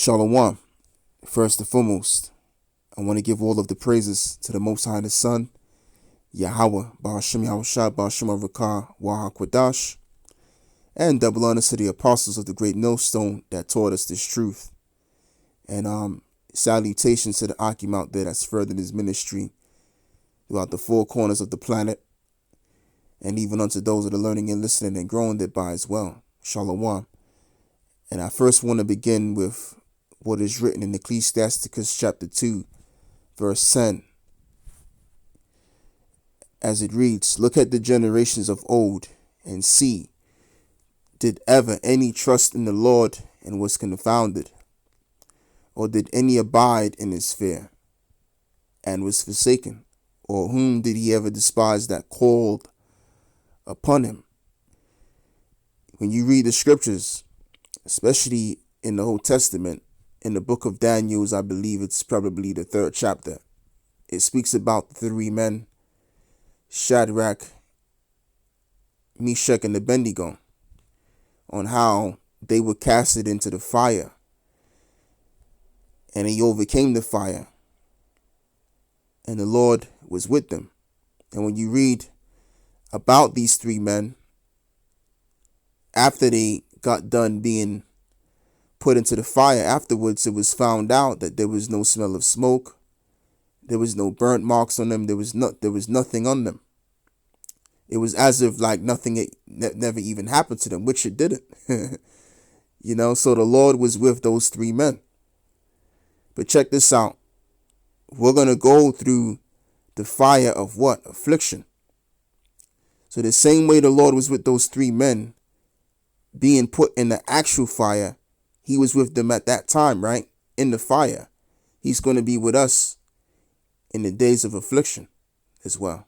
Shalom. First and foremost, I want to give all of the praises to the Most High, the Son, Yahweh, Ba'ashem Yahushua, Ba'ashem Avrakah, Waha Kwadash, and double honor to the apostles of the great millstone that taught us this truth. And salutations to the Akim out there that's furthered his ministry throughout the four corners of the planet, and even unto those that are learning and listening and growing thereby as well. Shalom. And I first want to begin with what is written in Ecclesiasticus chapter 2, verse 10. As it reads, "Look at the generations of old and see, did ever any trust in the Lord and was confounded? Or did any abide in his fear and was forsaken? Or whom did he ever despise that called upon him?" When you read the scriptures, especially in the Old Testament, in the book of Daniel, I believe it's probably the 3rd chapter, it speaks about the three men, Shadrach, Meshach, and Abednego, on how they were casted into the fire, and they overcame the fire, and the Lord was with them. And when you read about these three men, after they got done being put into the fire, afterwards it was found out that there was no smell of smoke, there was no burnt marks on them, there was nothing on them. It was as if like nothing never even happened to them, which it didn't. So the Lord was with those three men. But check this out. We're going to go through the fire of what? Affliction. So the same way the Lord was with those three men being put in the actual fire, he was with them at that time, right? In the fire. He's going to be with us in the days of affliction as well.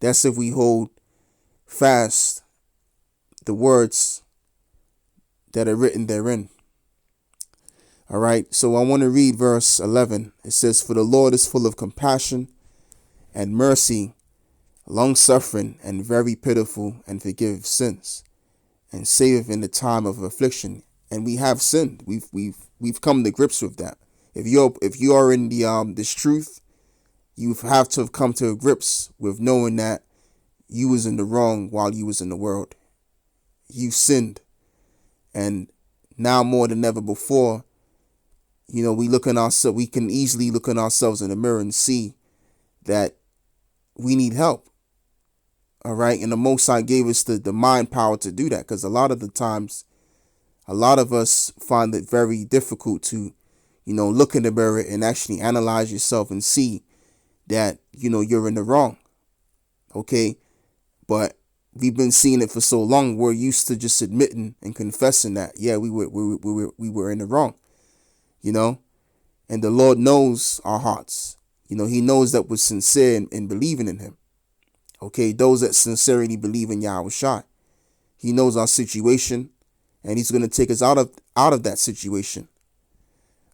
That's if we hold fast the words that are written therein. All right, so I want to read verse 11. It says, "For the Lord is full of compassion and mercy, long-suffering, and very pitiful, and forgiveth sins, and saveth in the time of affliction." And we have sinned. We've come to grips with that. If you are in this truth, you have to have come to grips with knowing that you was in the wrong while you was in the world. You sinned, and now more than ever before, we can easily look in ourselves in the mirror and see that we need help. All right. And the Most High gave us the mind power to do that, because a lot of the times, a lot of us find it very difficult to, look in the mirror and actually analyze yourself and see that, you're in the wrong. Okay. But we've been seeing it for so long. We're used to just admitting and confessing that, yeah, we were in the wrong, and the Lord knows our hearts. He knows that we're sincere in believing in him. Okay. Those that sincerely believe in Yahushua, he knows our situation, and he's going to take us out of that situation.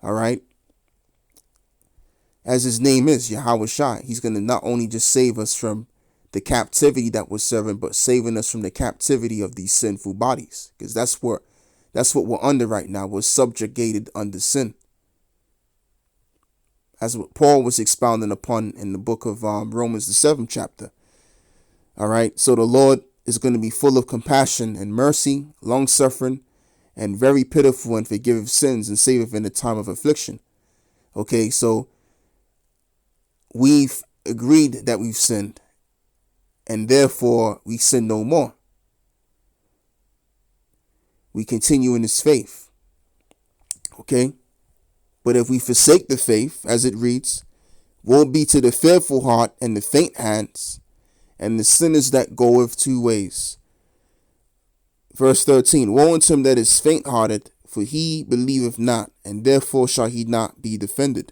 All right. As his name is, Yahushua, he's going to not only just save us from the captivity that we're serving, but saving us from the captivity of these sinful bodies. Because that's what we're under right now. We're subjugated under sin. As what Paul was expounding upon in the book of Romans, the 7th chapter. All right. So the Lord is going to be full of compassion and mercy, long-suffering, and very pitiful, and forgiveth sins, and saveth in the time of affliction. Okay, so we've agreed that we've sinned, and therefore we sin no more. We continue in this faith. Okay, but if we forsake the faith, as it reads, woe be to the fearful heart and the faint hands, and the sinners that goeth two ways. Verse 13, woe unto him that is faint-hearted, for he believeth not, and therefore shall he not be defended.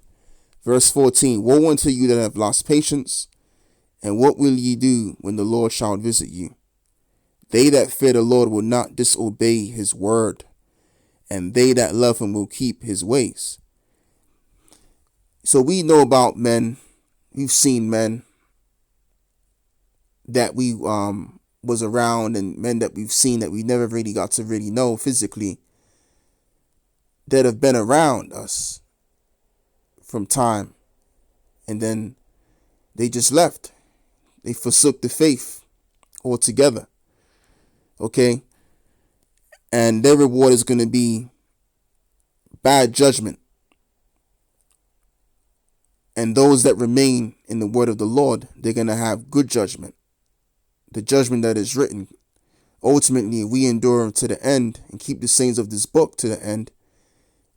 Verse 14, woe unto you that have lost patience, and what will ye do when the Lord shall visit you? They that fear the Lord will not disobey his word, and they that love him will keep his ways. So we know about men, we've seen men that we was around, and men that we've seen that we never really got to really know physically, that have been around us from time, and then they just left. They forsook the faith altogether. Okay? And their reward is going to be bad judgment. And those that remain in the word of the Lord, they're going to have good judgment. The judgment that is written. Ultimately, if we endure to the end and keep the sayings of this book to the end,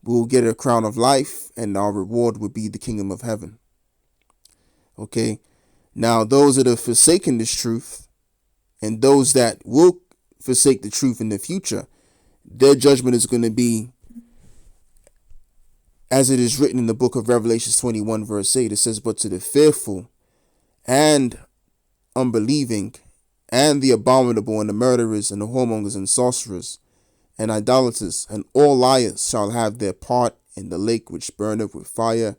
we will get a crown of life, and our reward will be the kingdom of heaven. Okay? Now, those that have forsaken this truth, and those that will forsake the truth in the future, their judgment is going to be as it is written in the book of Revelation 21 verse 8. It says, but to the fearful and unbelieving and the abominable and the murderers and the whoremongers and sorcerers and idolaters and all liars shall have their part in the lake which burneth with fire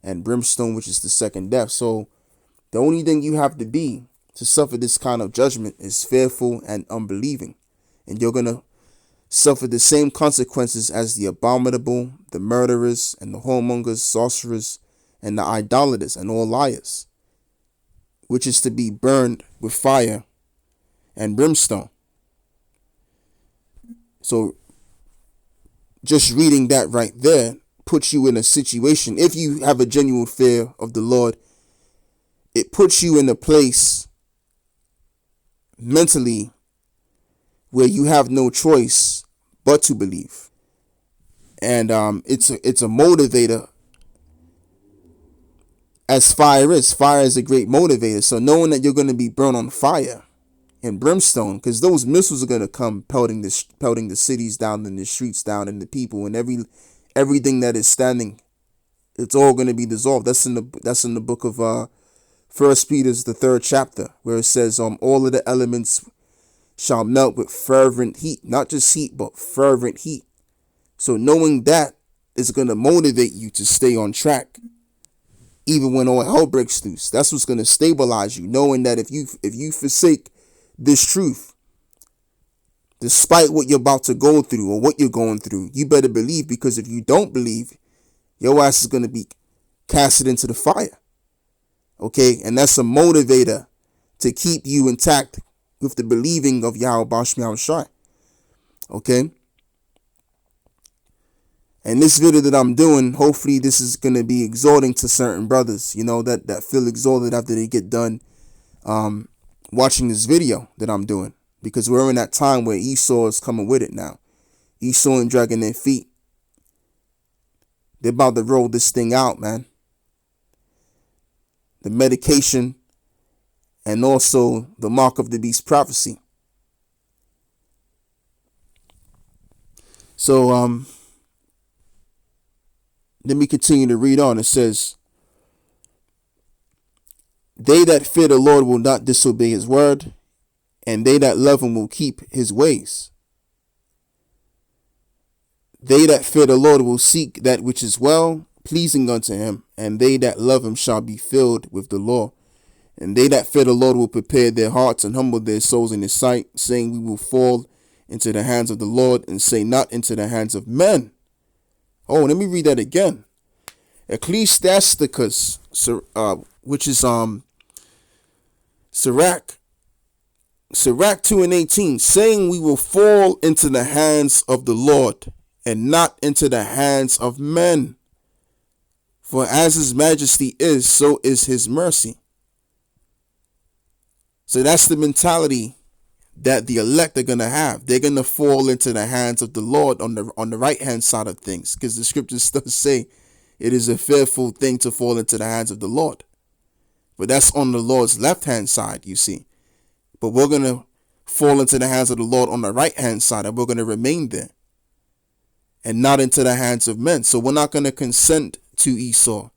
and brimstone, which is the second death. So the only thing you have to be to suffer this kind of judgment is fearful and unbelieving. And you're going to suffer the same consequences as the abominable, the murderers, and the whoremongers, sorcerers, and the idolaters, and all liars, which is to be burned with fire and brimstone. So just reading that right there puts you in a situation, if you have a genuine fear of the Lord, it puts you in a place mentally where you have no choice but to believe. And it's a motivator, as fire is. Fire is a great motivator. So knowing that you're going to be burned on fire and brimstone, because those missiles are going to come pelting the cities down, and the streets down, and the people, and everything that is standing, it's all going to be dissolved. That's in the book of First Peter's the 3rd chapter, where it says all of the elements shall melt with fervent heat. Not just heat, but fervent heat. So knowing that is going to motivate you to stay on track, even when all hell breaks loose. That's what's going to stabilize you, knowing that if you forsake this truth, despite what you're about to go through or what you're going through, you better believe, because if you don't believe, your ass is going to be casted into the fire. Okay? And that's a motivator to keep you intact with the believing of Yahweh Bashmi Shai. Okay? And this video that I'm doing, hopefully this is going to be exhorting to certain brothers, that feel exhorted after they get done watching this video that I'm doing. Because we're in that time where Esau is coming with it now. Esau and dragging their feet. They're about to roll this thing out, man. The medication and also the mark of the beast prophecy. So let me continue to read on. It says, they that fear the Lord will not disobey his word, and they that love him will keep his ways. They that fear the Lord will seek that which is well pleasing unto him, and they that love him shall be filled with the law. And they that fear the Lord will prepare their hearts and humble their souls in his sight, saying, we will fall into the hands of the Lord, and say, not into the hands of men. Oh, let me read that again. Ecclesiasticus, which is Sirach 2:18, saying, we will fall into the hands of the Lord, and not into the hands of men. For as his majesty is, so is his mercy. So that's the mentality that the elect are going to have. They're going to fall into the hands of the Lord on the right hand side of things, because the scriptures still say it is a fearful thing to fall into the hands of the Lord. But that's on the Lord's left hand side, you see. But we're going to fall into the hands of the Lord on the right hand side, and we're going to remain there and not into the hands of men. So we're not going to consent to Esau,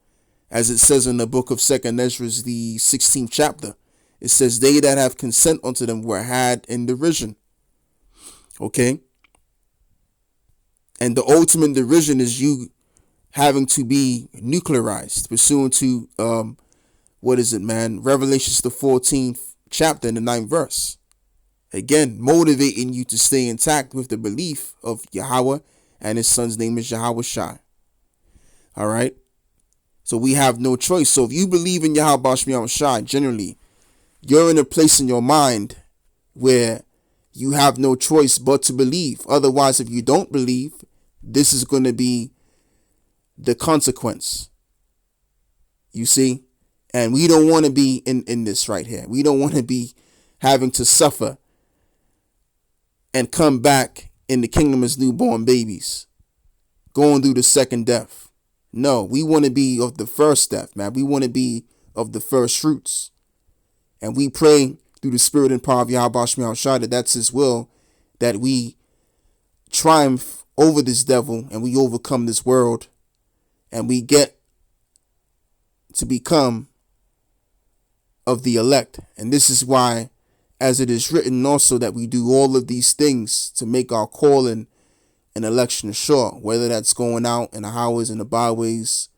as it says in the book of 2nd Ezra, the 16th chapter. It says, they that have consent unto them were had in derision. Okay? And the ultimate derision is you having to be nuclearized, pursuant to, Revelations the 14th chapter and the 9th verse. Again, motivating you to stay intact with the belief of Yahweh and his son's name is Yahweh Shai. All right. So we have no choice. So if you believe in Yahweh Shai, generally, you're in a place in your mind where you have no choice but to believe. Otherwise, if you don't believe, this is going to be the consequence. You see? And we don't want to be in this right here. We don't want to be having to suffer and come back in the kingdom as newborn babies, going through the second death. No, we want to be of the first death, man. We want to be of the first fruits. And we pray through the spirit and power of Yahweh Shai that that's his will, that we triumph over this devil and we overcome this world and we get to become of the elect. And this is why, as it is written also, that we do all of these things to make our calling and election sure, whether that's going out in the highways and the byways,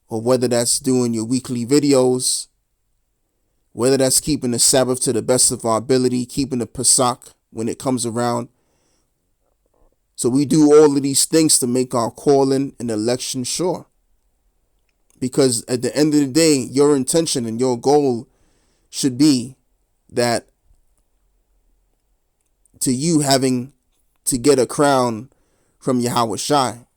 or whether that's doing your weekly videos, whether that's keeping the Sabbath to the best of our ability, keeping the Pesach when it comes around. So we do all of these things to make our calling and election sure. Because at the end of the day, your intention and your goal should be that to you having to get a crown from Yahweh Shai,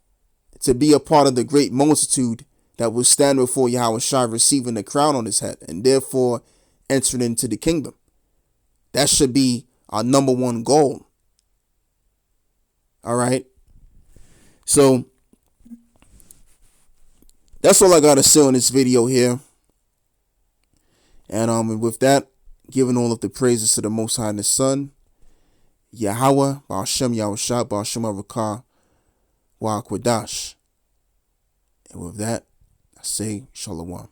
to be a part of the great multitude that will stand before Yahweh Shai receiving the crown on his head and therefore entering into the kingdom. That should be our number one goal. All right. So that's all I got to say on this video here. And with that, giving all of the praises to the Most High and the Son, Yahweh, Ba'ashem Yahushua, Ba'ashem Arakah, Wa'akwadash. And with that, I say Shalom.